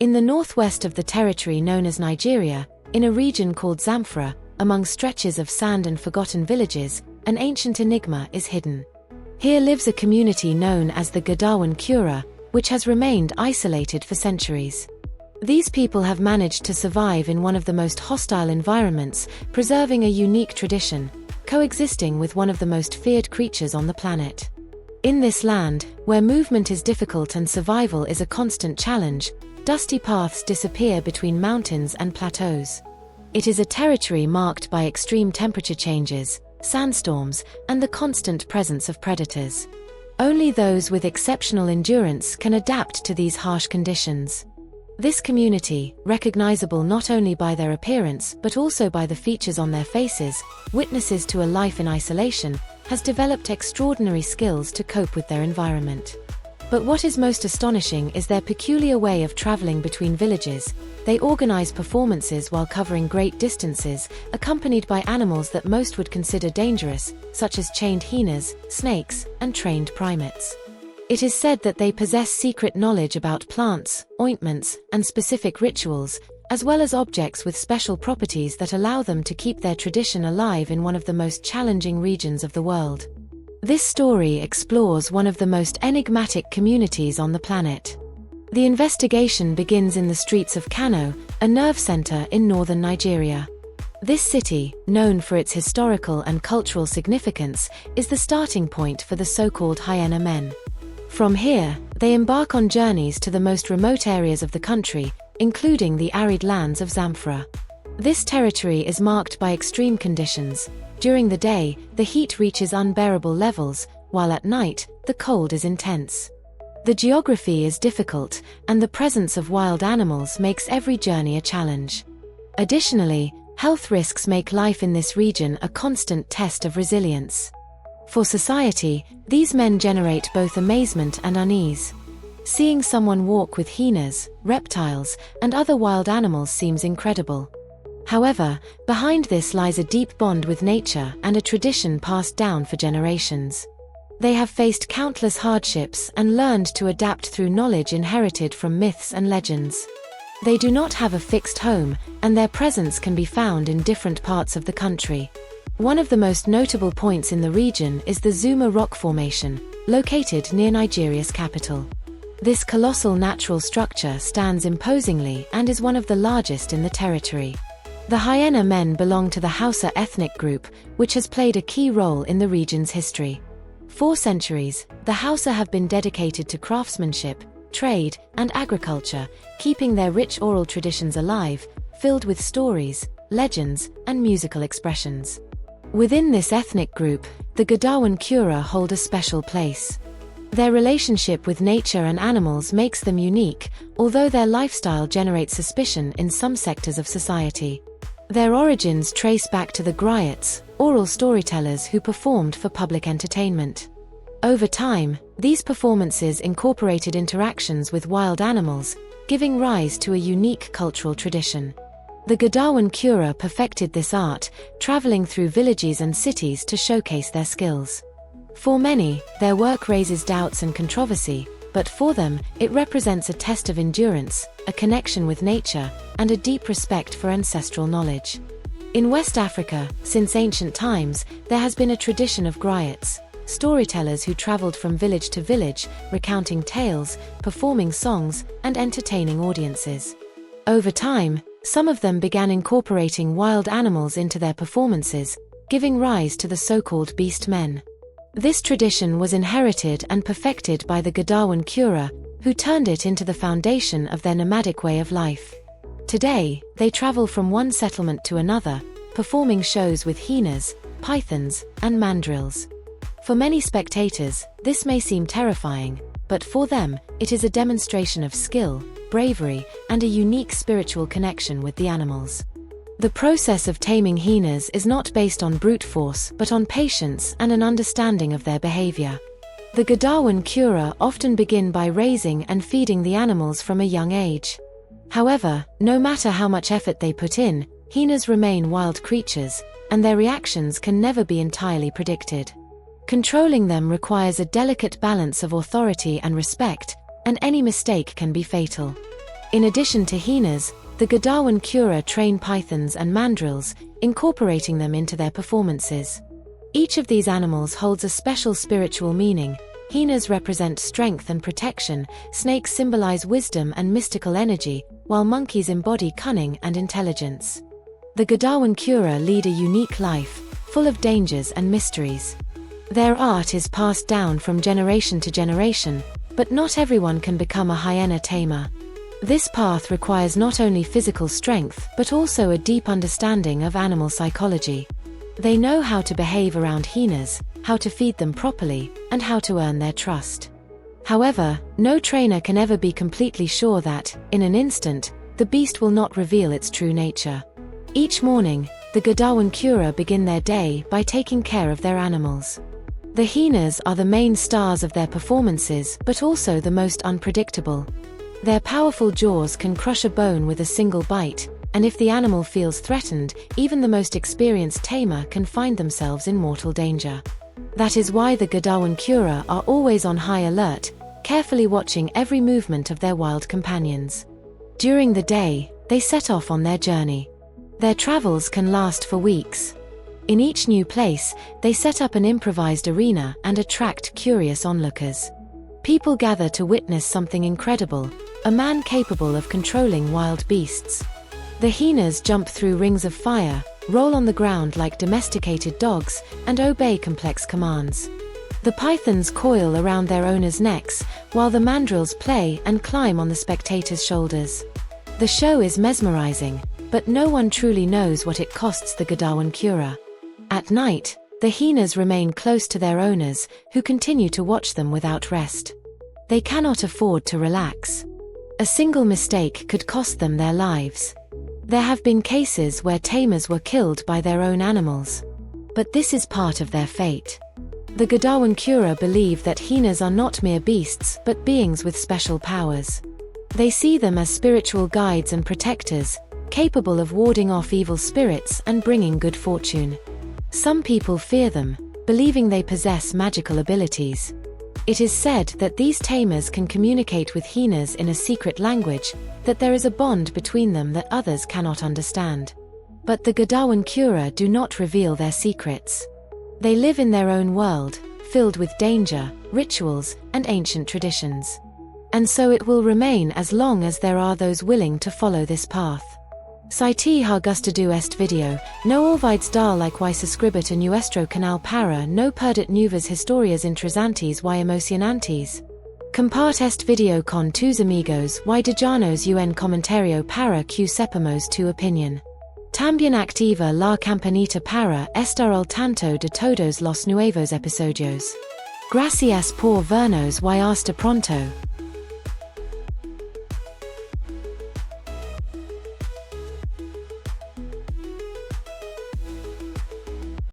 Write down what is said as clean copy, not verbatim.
In the northwest of the territory known as Nigeria, in a region called Zamfara, among stretches of sand and forgotten villages, an ancient enigma is hidden. Here lives a community known as the Gadawan-Kura, which has remained isolated for centuries. These people have managed to survive in one of the most hostile environments, preserving a unique tradition, coexisting with one of the most feared creatures on the planet. In this land, where movement is difficult and survival is a constant challenge, dusty paths disappear between mountains and plateaus. It is a territory marked by extreme temperature changes, sandstorms, and the constant presence of predators. Only those with exceptional endurance can adapt to these harsh conditions. This community, recognizable not only by their appearance but also by the features on their faces, witnesses to a life in isolation, has developed extraordinary skills to cope with their environment. But what is most astonishing is their peculiar way of traveling between villages. They organize performances while covering great distances, accompanied by animals that most would consider dangerous, such as chained hyenas, snakes, and trained primates. It is said that they possess secret knowledge about plants, ointments, and specific rituals, as well as objects with special properties that allow them to keep their tradition alive in one of the most challenging regions of the world. This story explores one of the most enigmatic communities on the planet. The investigation begins in the streets of Kano, a nerve center in northern Nigeria. This city, known for its historical and cultural significance, is the starting point for the so-called Hyena men. From here, they embark on journeys to the most remote areas of the country, including the arid lands of Zamfara. This territory is marked by extreme conditions. During the day, the heat reaches unbearable levels, while at night, the cold is intense. The geography is difficult, and the presence of wild animals makes every journey a challenge. Additionally, health risks make life in this region a constant test of resilience. For society, these men generate both amazement and unease. Seeing someone walk with hyenas, reptiles, and other wild animals seems incredible. However, behind this lies a deep bond with nature and a tradition passed down for generations. They have faced countless hardships and learned to adapt through knowledge inherited from myths and legends. They do not have a fixed home, and their presence can be found in different parts of the country. One of the most notable points in the region is the Zuma Rock Formation, located near Nigeria's capital. This colossal natural structure stands imposingly and is one of the largest in the territory. The Hyena men belong to the Hausa ethnic group, which has played a key role in the region's history. For centuries, the Hausa have been dedicated to craftsmanship, trade, and agriculture, keeping their rich oral traditions alive, filled with stories, legends, and musical expressions. Within this ethnic group, the Gadawan-Kura hold a special place. Their relationship with nature and animals makes them unique, although their lifestyle generates suspicion in some sectors of society. Their origins trace back to the griots, oral storytellers who performed for public entertainment. Over time, these performances incorporated interactions with wild animals, giving rise to a unique cultural tradition. The Gadawan-Kura perfected this art, traveling through villages and cities to showcase their skills. For many, their work raises doubts and controversy, but for them, it represents a test of endurance, a connection with nature, and a deep respect for ancestral knowledge. In West Africa, since ancient times, there has been a tradition of griots, storytellers who traveled from village to village, recounting tales, performing songs, and entertaining audiences. Over time, some of them began incorporating wild animals into their performances, giving rise to the so-called beast men. This tradition was inherited and perfected by the Gadawan-Kura, who turned it into the foundation of their nomadic way of life. Today, they travel from one settlement to another, performing shows with hyenas, pythons, and mandrills. For many spectators, this may seem terrifying, but for them, it is a demonstration of skill, bravery, and a unique spiritual connection with the animals. The process of taming hyenas is not based on brute force but on patience and an understanding of their behavior. The Gadawan-Kura often begin by raising and feeding the animals from a young age. However, no matter how much effort they put in, hyenas remain wild creatures, and their reactions can never be entirely predicted. Controlling them requires a delicate balance of authority and respect, and any mistake can be fatal. In addition to hyenas, the Gadawan-Kura train pythons and mandrills, incorporating them into their performances. Each of these animals holds a special spiritual meaning. Hyenas represent strength and protection, snakes symbolize wisdom and mystical energy, while monkeys embody cunning and intelligence. The Gadawan-Kura lead a unique life, full of dangers and mysteries. Their art is passed down from generation to generation, but not everyone can become a hyena tamer. This path requires not only physical strength but also a deep understanding of animal psychology. They know how to behave around hyenas, how to feed them properly, and how to earn their trust. However, no trainer can ever be completely sure that, in an instant, the beast will not reveal its true nature. Each morning, the Gadawan-Kura begin their day by taking care of their animals. The hyenas are the main stars of their performances but also the most unpredictable. Their powerful jaws can crush a bone with a single bite, and if the animal feels threatened, even the most experienced tamer can find themselves in mortal danger. That is why the Gadawan-Kura are always on high alert, carefully watching every movement of their wild companions. During the day, they set off on their journey. Their travels can last for weeks. In each new place, they set up an improvised arena and attract curious onlookers. People gather to witness something incredible, a man capable of controlling wild beasts. The hyenas jump through rings of fire, roll on the ground like domesticated dogs, and obey complex commands. The pythons coil around their owners' necks, while the mandrills play and climb on the spectators' shoulders. The show is mesmerizing, but no one truly knows what it costs the Gadawan-Kura. At night, the hyenas remain close to their owners, who continue to watch them without rest. They cannot afford to relax. A single mistake could cost them their lives. There have been cases where tamers were killed by their own animals. But this is part of their fate. The Gadawan-Kura believe that hyenas are not mere beasts but beings with special powers. They see them as spiritual guides and protectors, capable of warding off evil spirits and bringing good fortune. Some people fear them, believing they possess magical abilities. It is said that these tamers can communicate with hyenas in a secret language, that there is a bond between them that others cannot understand. But the Gadawan-Kura do not reveal their secrets. They live in their own world, filled with danger, rituals, and ancient traditions. And so it will remain as long as there are those willing to follow this path. Saiti har gustado est video, no olvides dar like y suscribit a nuestro canal para no perdet nuevas historias interesantes y emocionantes. Compart este video con tus amigos y dejanos un comentario para que sepamos tu opinión. También activa la campanita para estar al tanto de todos los nuevos episodios. Gracias por vernos y hasta pronto.